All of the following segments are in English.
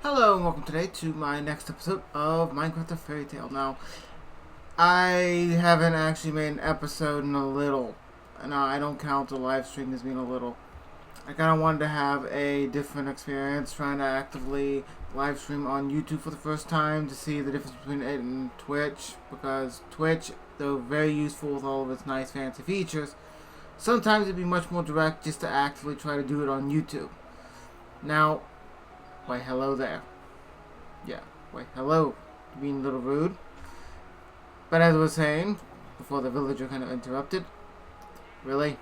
Hello and welcome today to my next episode of Minecraft A Fairy Tale. Now, I haven't actually made an episode in a little. Now, I don't count the live stream as being a little. I kind of wanted to have a different experience trying to actively live stream on YouTube for the first time to see the difference between it and Twitch. Because Twitch, though very useful with all of its nice fancy features, sometimes it'd be much more direct just to actively try to do it on YouTube. Now, why hello there. Yeah, why hello. Being a little rude. But as I was saying, before the villager kind of interrupted. Really?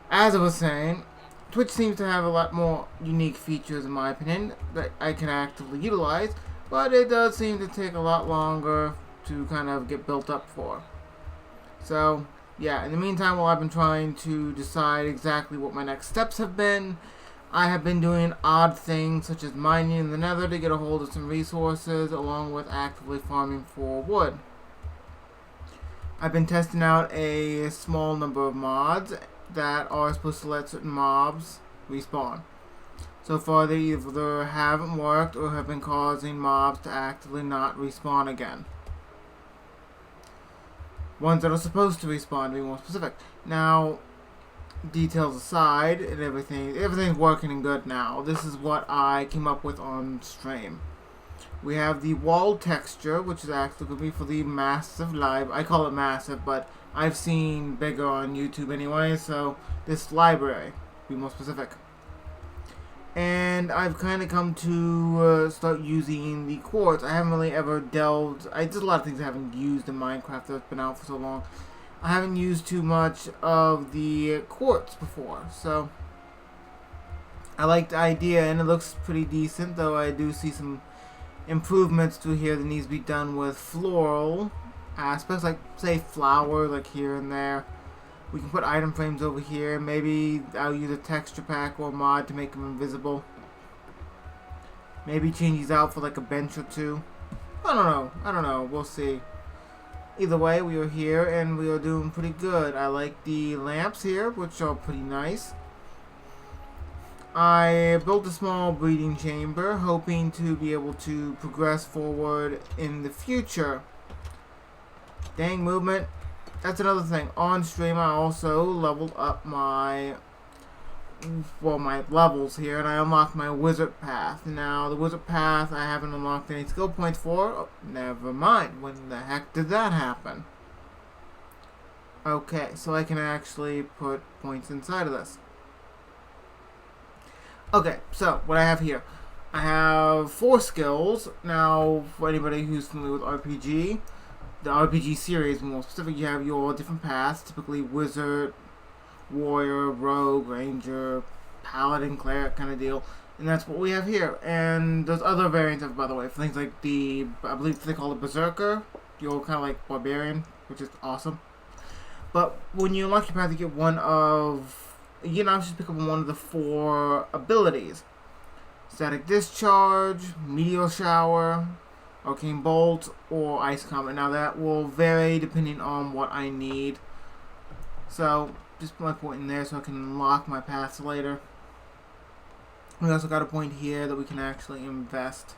As I was saying, Twitch seems to have a lot more unique features in my opinion that I can actively utilize, but it does seem to take a lot longer to kind of get built up for. So, yeah, in the meantime, while I've been trying to decide exactly what my next steps have been, I have been doing odd things such as mining in the Nether to get a hold of some resources along with actively farming for wood. I've been testing out a small number of mods that are supposed to let certain mobs respawn. So far they either haven't worked or have been causing mobs to actively not respawn again. Ones that are supposed to respawn, to be more specific. Now, details aside and everything's working and good now. This is what I came up with on stream. We have the wall texture, which is actually going to be for the massive I call it massive, but I've seen bigger on YouTube anyway, so this library, to be more specific. And I've kind of come to start using the quartz. I haven't really ever delved. There's a lot of things I haven't used in Minecraft that's been out for so long. I haven't used too much of the quartz before, so I like the idea, and it looks pretty decent, though I do see some improvements to here that needs to be done with floral aspects, like, say, flowers, like here and there. We can put item frames over here. Maybe I'll use a texture pack or mod to make them invisible. Maybe change these out for, like, a bench or two. I don't know. We'll see. Either way, we are here and we are doing pretty good. I like the lamps here, which are pretty nice. I built a small breeding chamber, hoping to be able to progress forward in the future. Dang movement. That's another thing. On stream, I also leveled up my levels here, and I unlocked my wizard path. Now, the wizard path I haven't unlocked any skill points for. Oh, never mind. When the heck did that happen? Okay, so I can actually put points inside of this. Okay, so what I have here. I have 4 skills. Now, for anybody who's familiar with RPG, the RPG series, more specific, you have your different paths, typically wizard, warrior, rogue, ranger, paladin, cleric kind of deal, and that's what we have here. And there's other variants of it, by the way, for things like I believe they call it berserker, the old kind of like barbarian, which is awesome. But when you unlock your path, you get you can actually pick up one of the 4 abilities: static discharge, meteor shower, arcane bolt, or ice comet. Now that will vary depending on what I need. So just put my point in there so I can unlock my paths later. We also got a point here that we can actually invest.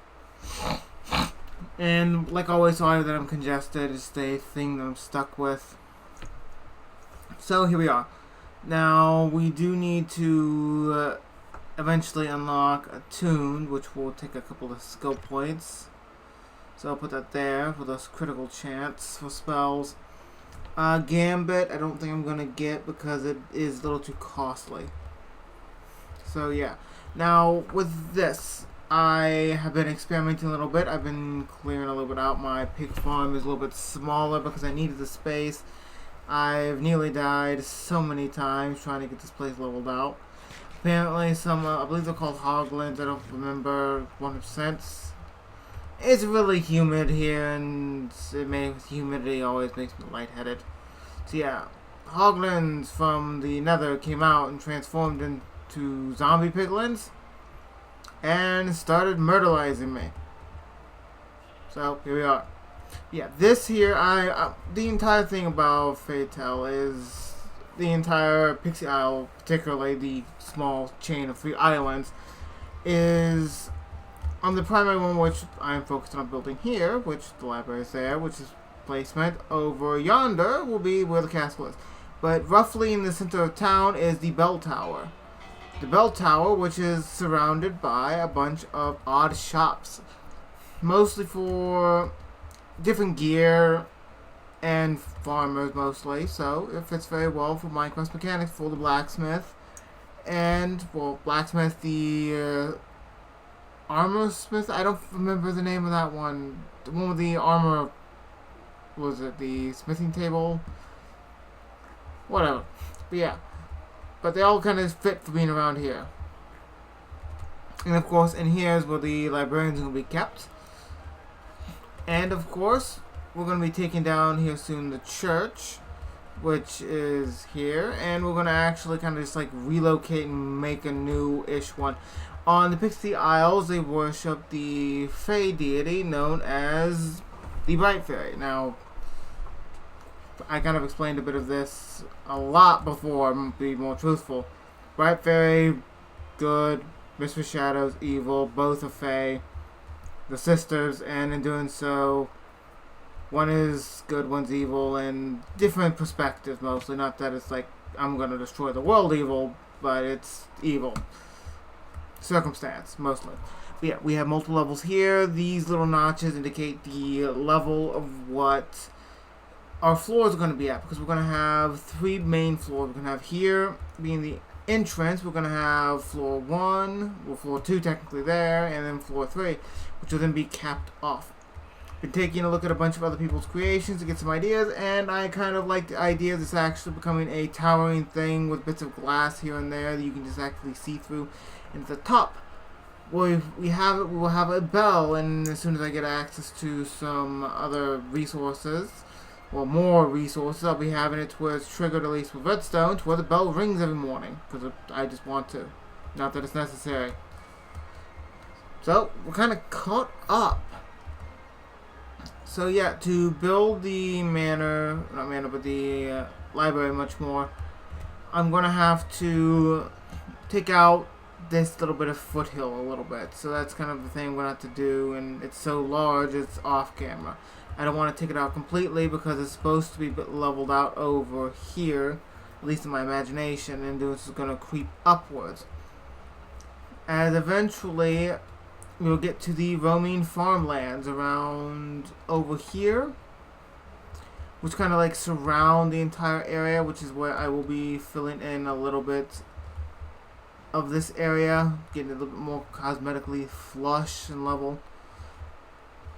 And like always, sorry that I'm congested. It's the thing that I'm stuck with. So here we are. Now we do need to eventually unlock a tune, which will take a couple of skill points. So I'll put that there for those critical chance for spells. Gambit, I don't think I'm going to get because it is a little too costly. So yeah. Now with this, I have been experimenting a little bit. I've been clearing a little bit out. My pig farm is a little bit smaller because I needed the space. I've nearly died so many times trying to get this place leveled out. Apparently some, I believe they're called hoglins, I don't remember 100%. It's really humid here, and humidity always makes me lightheaded. So yeah, hoglins from the Nether came out and transformed into zombie piglins and started murderizing me. So here we are. Yeah, this here, the entire thing about Fairy Tale is the entire Pixie Isle, particularly the small chain of 3 islands, is on the primary one, which I'm focused on building here, which the library is there, which is placement over yonder, will be where the castle is. But roughly in the center of town is the bell tower. The bell tower, which is surrounded by a bunch of odd shops, mostly for different gear and farmers mostly, so it fits very well for Minecraft mechanics for the blacksmith and, well, blacksmith, the armor smith. I don't remember the name of that one. The one with the armor, was it the smithing table? Whatever. But yeah. But they all kind of fit for being around here. And of course, in here is where the librarians will be kept. And of course, we're going to be taking down here soon the church, which is here. And we're going to actually kind of just like relocate and make a new-ish one. On the Pixie Isles, they worship the Fey deity known as the Bright Fairy. Now, I kind of explained a bit of this a lot before, to be more truthful. Bright Fairy, good. Mistress Shadows, evil. Both are Fey. The sisters, and in doing so, one is good, one's evil, and different perspectives mostly. Not that it's like, I'm going to destroy the world evil, but it's evil. Circumstance, mostly. But yeah, we have multiple levels here. These little notches indicate the level of what our floors are going to be at, because we're going to have 3 main floors. We're going to have here being the entrance. We're going to have floor 1, well, floor 2 technically there, and then floor 3, which will then be capped off. Been taking a look at a bunch of other people's creations to get some ideas, and I kind of like the idea of this actually becoming a towering thing with bits of glass here and there that you can just actually see through. And at the top, we will have a bell, and as soon as I get access to some other resources, or more resources, I'll be having it to where it's triggered, at least with redstone, to where the bell rings every morning, because I just want to. Not that it's necessary. So, we're kind of caught up. So yeah, to build the the library much more, I'm going to have to take out this little bit of foothill a little bit. So that's kind of the thing I'm going to have to do, and it's so large it's off camera. I don't want to take it out completely because it's supposed to be leveled out over here, at least in my imagination, and this is going to creep upwards. And eventually we'll get to the roaming farmlands around over here, which kind of like surround the entire area, which is where I will be filling in a little bit of this area, getting a little bit more cosmetically flush and level.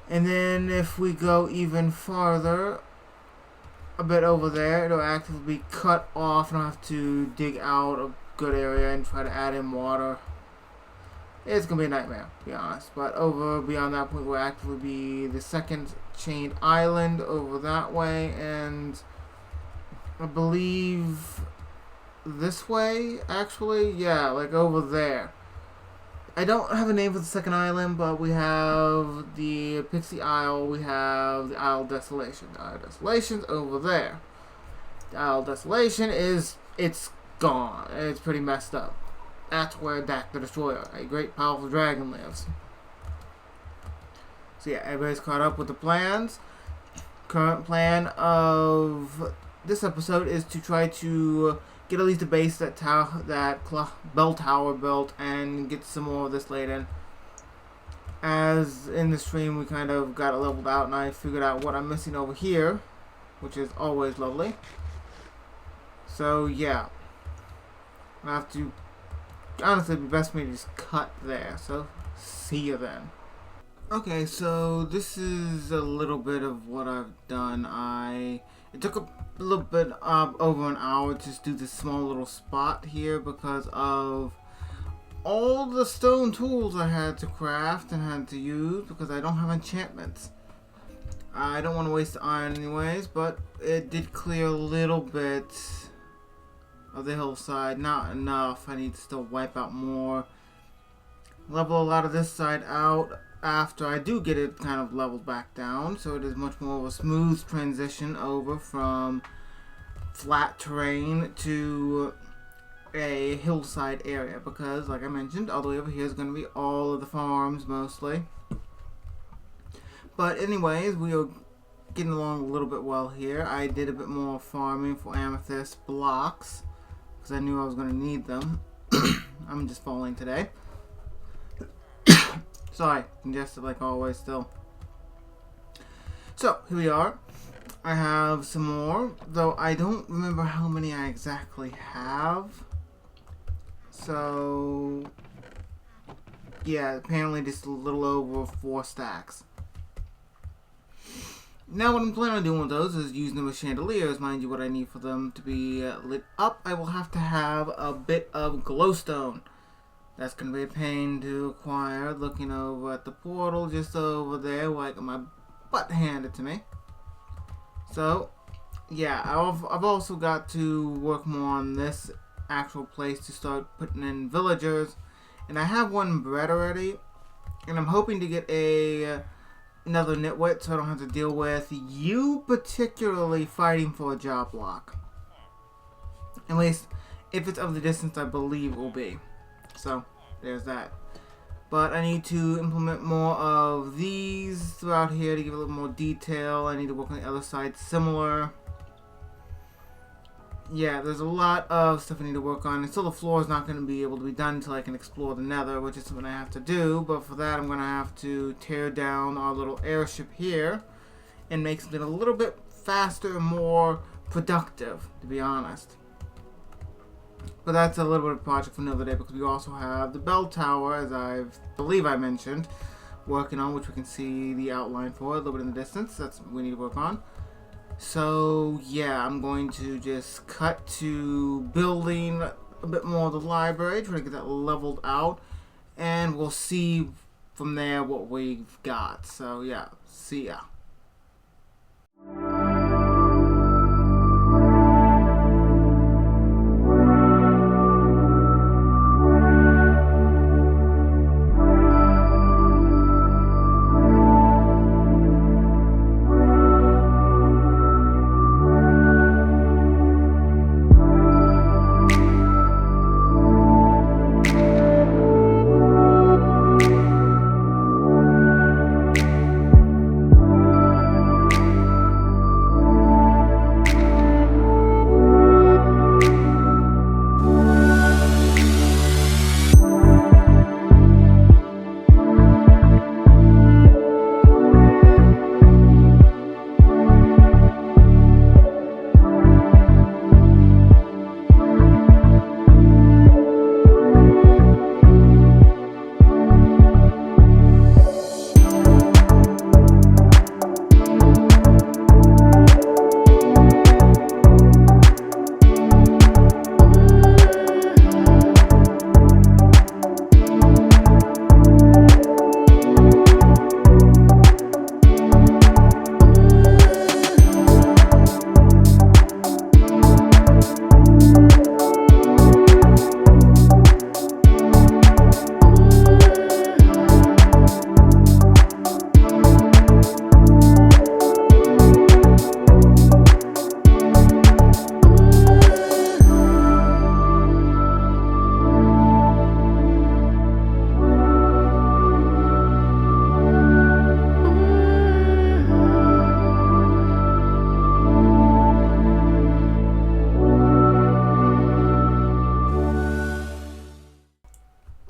And then if we go even farther, a bit over there, it'll actively be cut off, and I'll have to dig out a good area and try to add in water. It's going to be a nightmare, to be honest. But over beyond that point will actively be the second chained island over that way, and I believe this way, actually. Yeah, like over there. I don't have a name for the second island, but we have the Pixie Isle, we have the Isle of Desolation. The Isle of Desolation's over there. The Isle of Desolation it's gone. It's pretty messed up. That's where Dak the Destroyer, a great powerful dragon, lives. So yeah, everybody's caught up with the plans. Current plan of this episode is to try to get at least a base that bell tower built, and get some more of this laid in. As in the stream we kind of got it leveled out, and I figured out what I'm missing over here, which is always lovely. So yeah, I have to, honestly, it'd be best for me to just cut there. So see you then. Okay, so this is a little bit of what I've done. It took a little bit over an hour to just do this small little spot here because of all the stone tools I had to craft and had to use, because I don't have enchantments. I don't want to waste the iron anyways, but it did clear a little bit of the hillside. Not enough. I need to still wipe out more. Level a lot of this side out after I do get it kind of leveled back down, so it is much more of a smooth transition over from flat terrain to a hillside area because, like I mentioned, all the way over here is going to be all of the farms mostly. But anyways, we are getting along a little bit well here. I did a bit more farming for amethyst blocks because I knew I was going to need them. I'm just falling today. Sorry, congested like always still. So, here we are. I have some more, though I don't remember how many I exactly have. So, yeah, apparently just a little over 4 stacks. Now what I'm planning on doing with those is using them as chandeliers. Mind you, what I need for them to be lit up, I will have to have a bit of glowstone. That's going to be a pain to acquire. Looking over at the portal just over there where I got my butt handed to me. So, yeah, I've also got to work more on this actual place to start putting in villagers. And I have one bred already. And I'm hoping to get another nitwit so I don't have to deal with you particularly fighting for a job block. At least, if it's of the distance I believe it will be. So, there's that. But I need to implement more of these throughout here to give a little more detail. I need to work on the other side similar. Yeah, there's a lot of stuff I need to work on. And still the floor is not going to be able to be done until I can explore the Nether, which is something I have to do. But for that, I'm going to have to tear down our little airship here and make something a little bit faster and more productive, to be honest. But that's a little bit of a project for another day because we also have the bell tower, as I believe I mentioned, working on, which we can see the outline for a little bit in the distance. That's what we need to work on. So yeah, I'm going to just cut to building a bit more of the library, trying to get that leveled out, and we'll see from there what we've got. So yeah, see ya.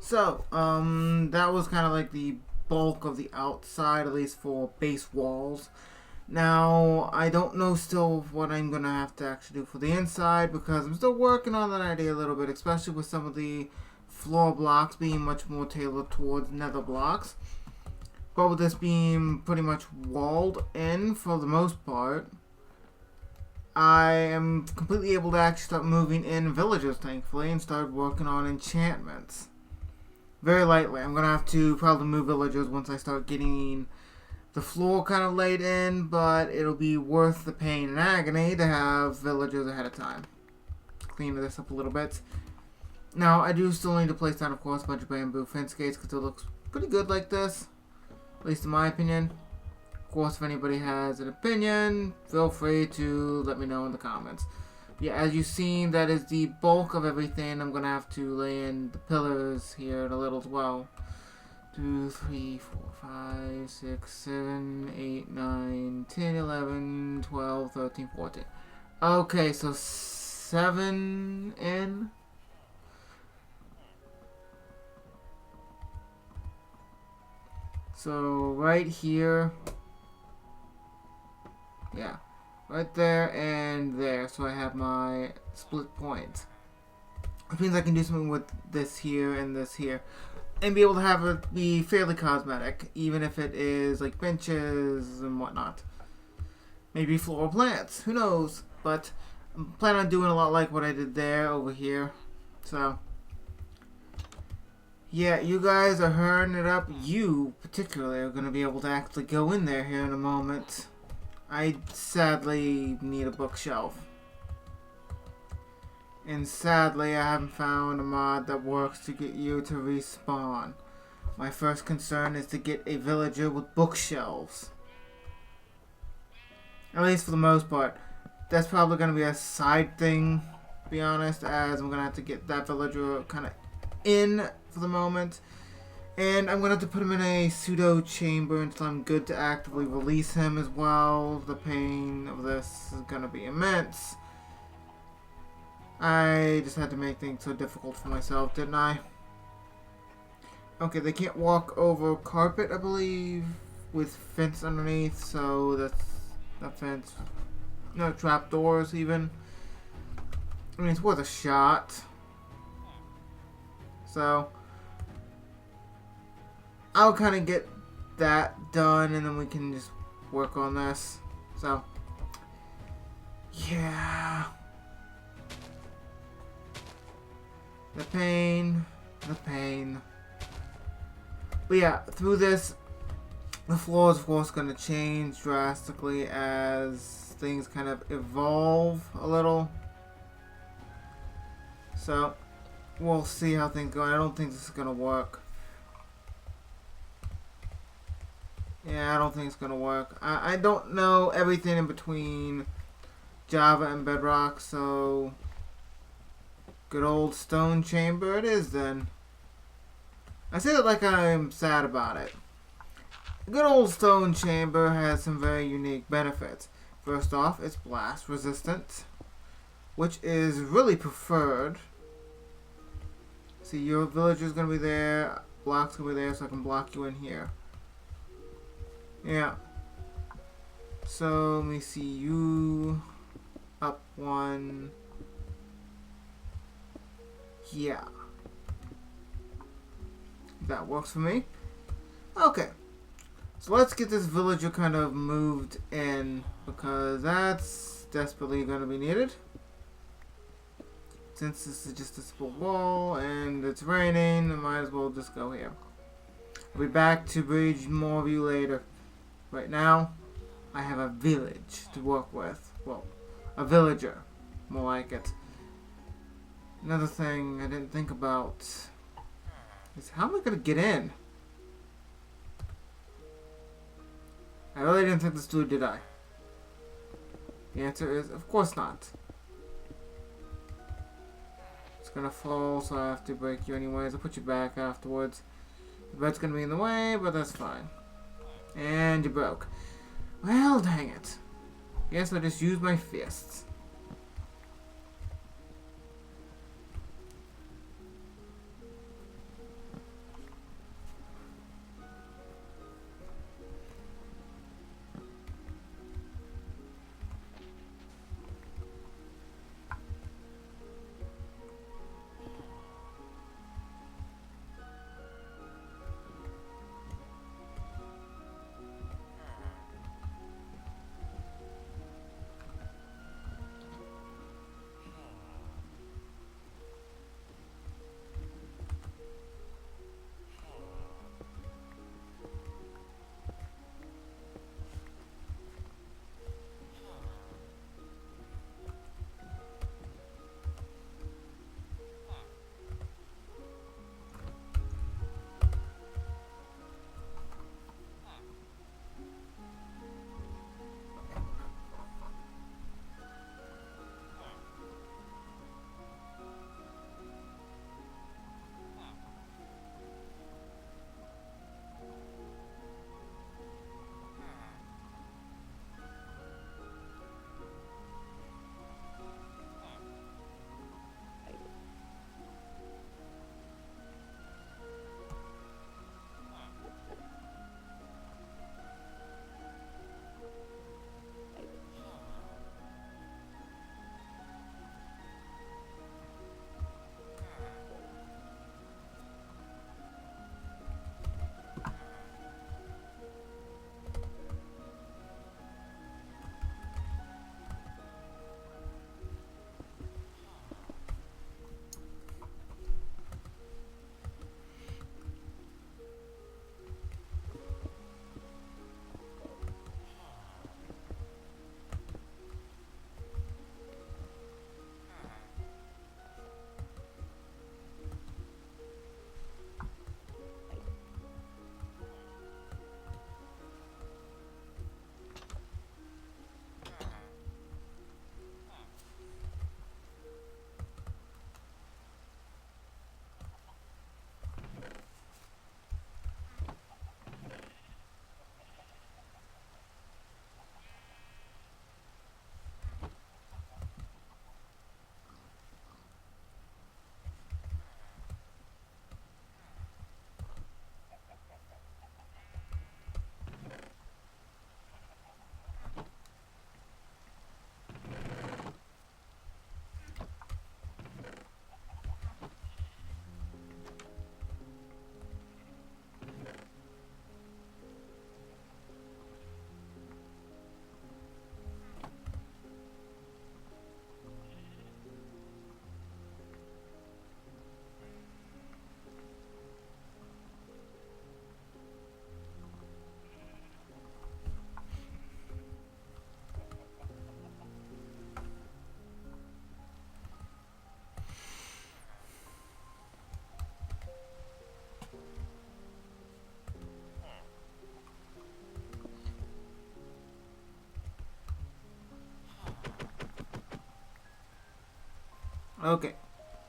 So, that was kind of like the bulk of the outside, at least for base walls. Now, I don't know still what I'm going to have to actually do for the inside because I'm still working on that idea a little bit, especially with some of the floor blocks being much more tailored towards nether blocks. But with this being pretty much walled in for the most part, I am completely able to actually start moving in villagers, thankfully, and start working on enchantments. Very lightly. I'm going to have to probably move villagers once I start getting the floor kind of laid in, but it'll be worth the pain and agony to have villagers ahead of time. Clean this up a little bit. Now, I do still need to place down, of course, a bunch of bamboo fence gates because it looks pretty good like this, at least in my opinion. Of course, if anybody has an opinion, feel free to let me know in the comments. Yeah, as you've seen, that is the bulk of everything. I'm gonna have to lay in the pillars here in a little as well. 2, 3, 4, 5, 6, 7, 8, 9, 10, 11, 12, 13, 14. Okay, so 7 in. So right here. Yeah. Right there and there. So I have my split point. Which means I can do something with this here and this here. And be able to have it be fairly cosmetic. Even if it is like benches and whatnot. Maybe floral plants. Who knows? But I'm planning on doing a lot like what I did there over here. So yeah, you guys are hearing it up. You particularly are going to be able to actually go in there here in a moment. I sadly need a bookshelf. And sadly, I haven't found a mod that works to get you to respawn. My first concern is to get a villager with bookshelves. At least for the most part. That's probably going to be a side thing, to be honest, as I'm going to have to get that villager kind of in for the moment. And I'm going to have to put him in a pseudo chamber until I'm good to actively release him as well. The pain of this is going to be immense. I just had to make things so difficult for myself, didn't I? Okay, they can't walk over carpet, I believe, with fence underneath, so that's that fence. No trapdoors, even. I mean, it's worth a shot. So I'll kind of get that done, and then we can just work on this. So, yeah. The pain. The pain. But yeah, through this, the floor is of course going to change drastically as things kind of evolve a little. So, we'll see how things go. I don't think this is going to work. Yeah, I don't think it's going to work. I don't know everything in between Java and Bedrock, so good old stone chamber it is then. I say that like I'm sad about it. A good old stone chamber has some very unique benefits. First off, it's blast resistant, which is really preferred. See, your villager's going to be there, block's going to be there, so I can block you in here. Yeah. So, let me see you up one. Yeah. That works for me. Okay. So let's get this villager kind of moved in, because that's desperately going to be needed. Since this is just a simple wall and it's raining, I might as well just go here. I'll be back to bridge more of you later. Right now, I have a village to work with. Well, a villager. More like it. Another thing I didn't think about is how am I going to get in? I really didn't think this through, did I? The answer is, of course not. It's going to fall, so I have to break you anyways. I'll put you back afterwards. The bed's going to be in the way, but that's fine. And you broke. Well, dang it. Guess I just used my fists. Okay.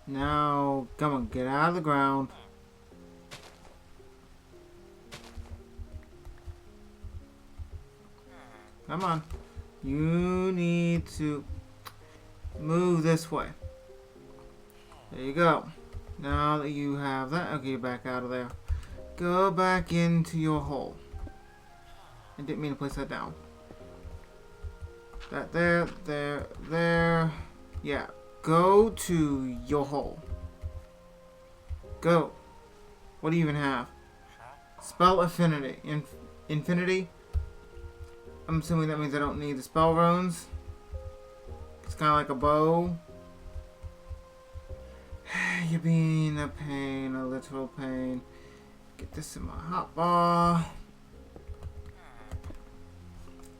Now, come on, get out of the ground. Come on. You need to move this way. There you go. Now that you have that, okay, back out of there. Go back into your hole. I didn't mean to place that down. That there. Yeah. Go to your hole. Go. What do you even have? Spell affinity. Infinity? I'm assuming that means I don't need the spell runes. It's kind of like a bow. You're being a pain, a literal pain. Get this in my hotbar.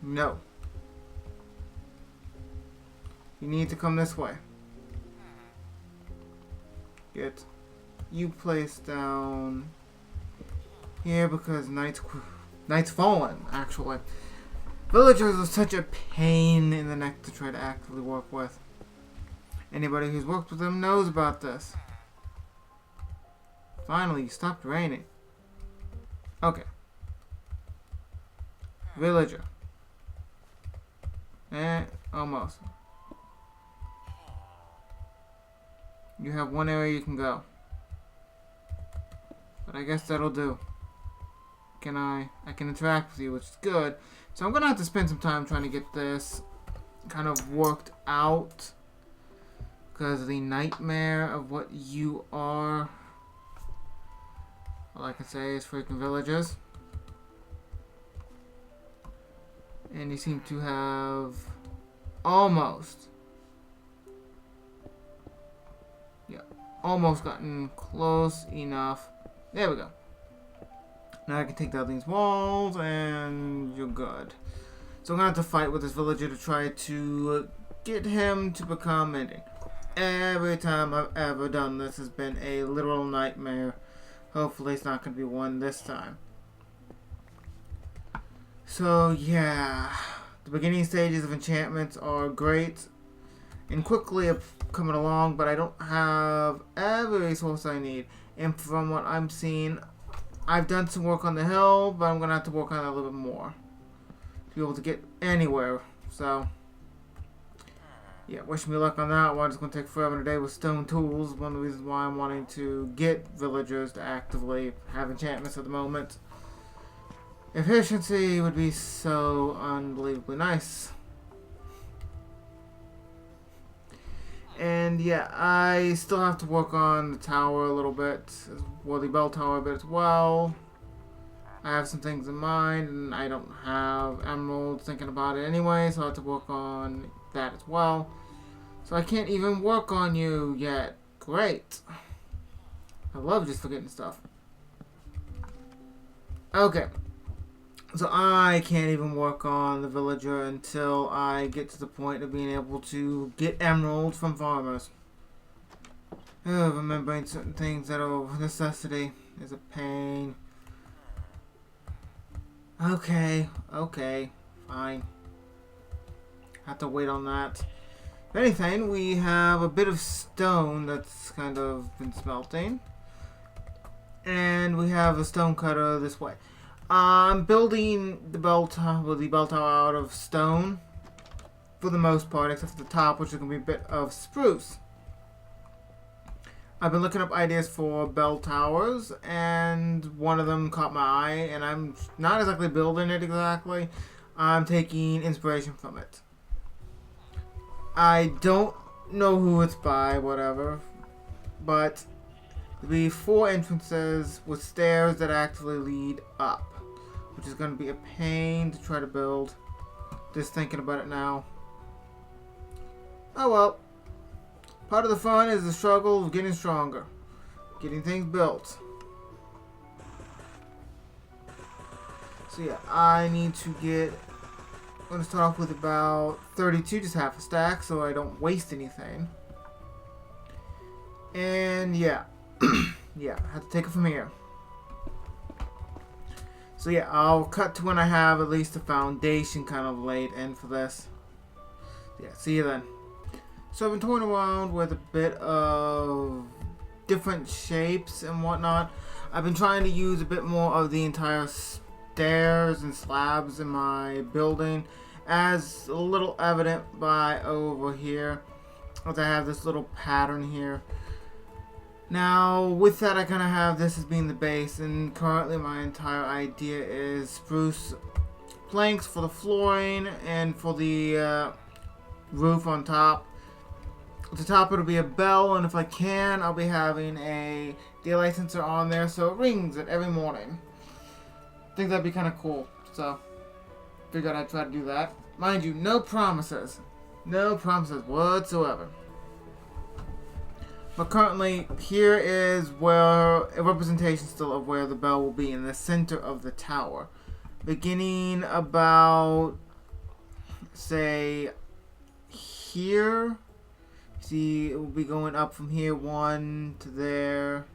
No. You need to come this way. Get you placed down here because night's fallen, actually. Villagers are such a pain in the neck to try to actively work with. Anybody who's worked with them knows about this. Finally, you stopped raining. Okay. Villager. Almost. You have one area you can go. But I guess that'll do. I can interact with you, which is good. So I'm gonna have to spend some time trying to get this kind of worked out. Because the nightmare of what you are, all I can say is freaking villagers. And you seem to have almost gotten close enough. There we go. Now I can take down these walls and you're good. So I'm gonna have to fight with this villager to try to get him to become mending. Every time I've ever done this has been a literal nightmare. Hopefully it's not going to be one this time. So yeah, the beginning stages of enchantments are great and quickly coming along, but I don't have every resource I need. And from what I'm seeing, I've done some work on the hill, but I'm going to have to work on it a little bit more to be able to get anywhere. So yeah, wish me luck on that one. It's going to take forever today with stone tools. One of the reasons why I'm wanting to get villagers to actively have enchantments at the moment. Efficiency would be so unbelievably nice. And yeah, I still have to work on the tower a little bit. Well, the bell tower a bit as well. I have some things in mind, and I don't have emeralds thinking about it anyway, so I have to work on that as well. So I can't even work on you yet. Great. I love just forgetting stuff. Okay. So I can't even work on the villager until I get to the point of being able to get emeralds from farmers. Remembering certain things that are a necessity is a pain. Okay, fine. Have to wait on that. If anything, we have a bit of stone that's kind of been smelting. And we have a stone cutter this way. I'm building the bell tower out of stone for the most part, except for the top, which is going to be a bit of spruce. I've been looking up ideas for bell towers, and one of them caught my eye, and I'm not exactly building it exactly. I'm taking inspiration from it. I don't know who it's by, whatever, but there'll be 4 entrances with stairs that actually lead up, which is going to be a pain to try to build. Just thinking about it now. Oh well. Part of the fun is the struggle of getting stronger. Getting things built. So yeah, I need to get... I'm going to start off with about 32, just half a stack, so I don't waste anything. And yeah. Yeah, I have to take it from here. So yeah, I'll cut to when I have at least a foundation kind of laid in for this. Yeah, see you then. So I've been toying around with a bit of different shapes and whatnot. I've been trying to use a bit more of the entire stairs and slabs in my building, as a little evident by over here, as I have this little pattern here. Now with that, I kind of have this as being the base, and currently my entire idea is spruce planks for the flooring and for the roof on top. At the top it'll be a bell, and if I can, I'll be having a daylight sensor on there so it rings it every morning. I think that'd be kind of cool, so figured I'd try to do that. Mind you, no promises. No promises whatsoever. But currently, here is where a representation still of where the bell will be in the center of the tower. Beginning about, say, here. See, it will be going up from here, 1 to there.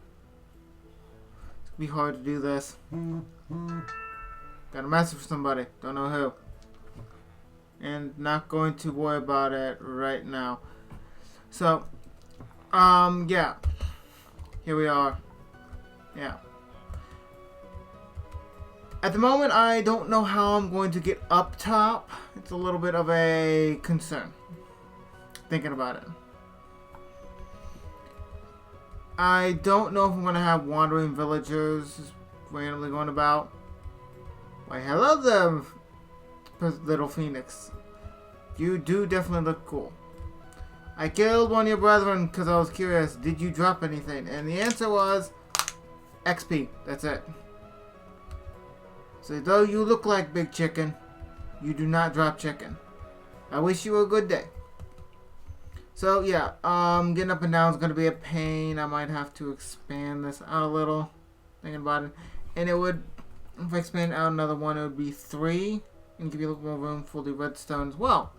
It's gonna be hard to do this. Got a message for somebody, don't know who. And not going to worry about it right now. So, yeah. Here we are. Yeah. At the moment, I don't know how I'm going to get up top. It's a little bit of a concern. Thinking about it. I don't know if I'm going to have wandering villagers randomly going about. Why, hello there, little phoenix. You do definitely look cool. I killed one of your brethren because I was curious. Did you drop anything? And the answer was XP. That's it. So though you look like Big Chicken, you do not drop chicken. I wish you a good day. So yeah, getting up and down is going to be a pain. I might have to expand this out a little. Thinking about it. And it would, if I expand out another one, it would be 3. And give you a little more room for the redstone as well.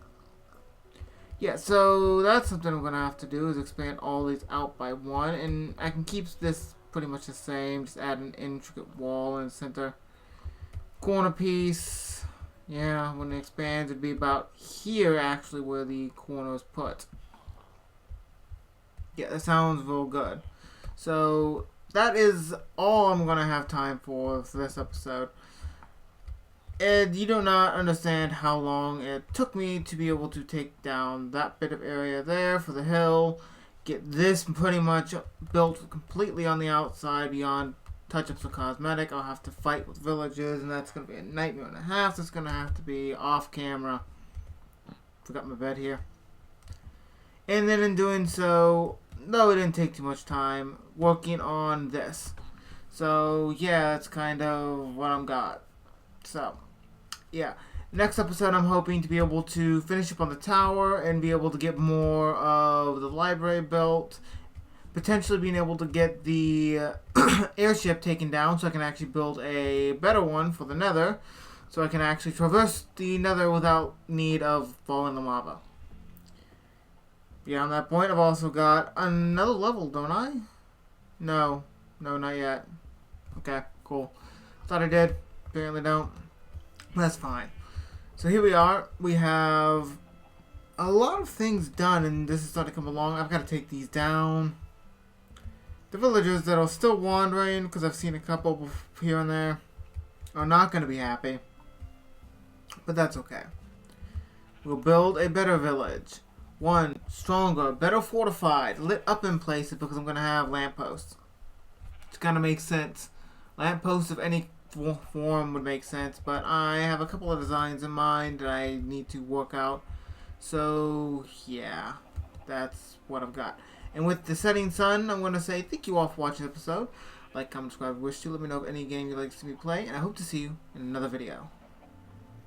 Yeah, so that's something I'm going to have to do, is expand all these out by 1. And I can keep this pretty much the same. Just add an intricate wall in the center. Corner piece. Yeah, when it expands, it'd be about here, actually, where the corner is put. Yeah, that sounds real good. So, that is all I'm going to have time for this episode. And you do not understand how long it took me to be able to take down that bit of area there for the hill. Get this pretty much built completely on the outside beyond touch-ups or cosmetic. I'll have to fight with villagers, and that's going to be a nightmare and a half. That's going to have to be off camera. Forgot my bed here. And then in doing so, though it didn't take too much time, working on this. So yeah, that's kind of what I've got. So yeah, next episode I'm hoping to be able to finish up on the tower and be able to get more of the library built. Potentially being able to get the airship taken down so I can actually build a better one for the Nether. So I can actually traverse the Nether without need of falling in the lava. Beyond that point, I've also got another level, don't I? No, not yet. Okay, cool. Thought I did. Apparently don't. That's fine. So here we are. We have a lot of things done, and this is starting to come along. I've got to take these down. The villagers that are still wandering, because I've seen a couple here and there, are not going to be happy. But that's okay. We'll build a better village. One, stronger, better fortified, lit up in places, because I'm going to have lampposts. It's going to make sense. Lampposts of any form would make sense, but I have a couple of designs in mind that I need to work out. So, yeah, that's what I've got. And with the setting sun, I'm going to say thank you all for watching the episode. Like, comment, subscribe, wish to. Let me know of any game you'd like to see me play, and I hope to see you in another video.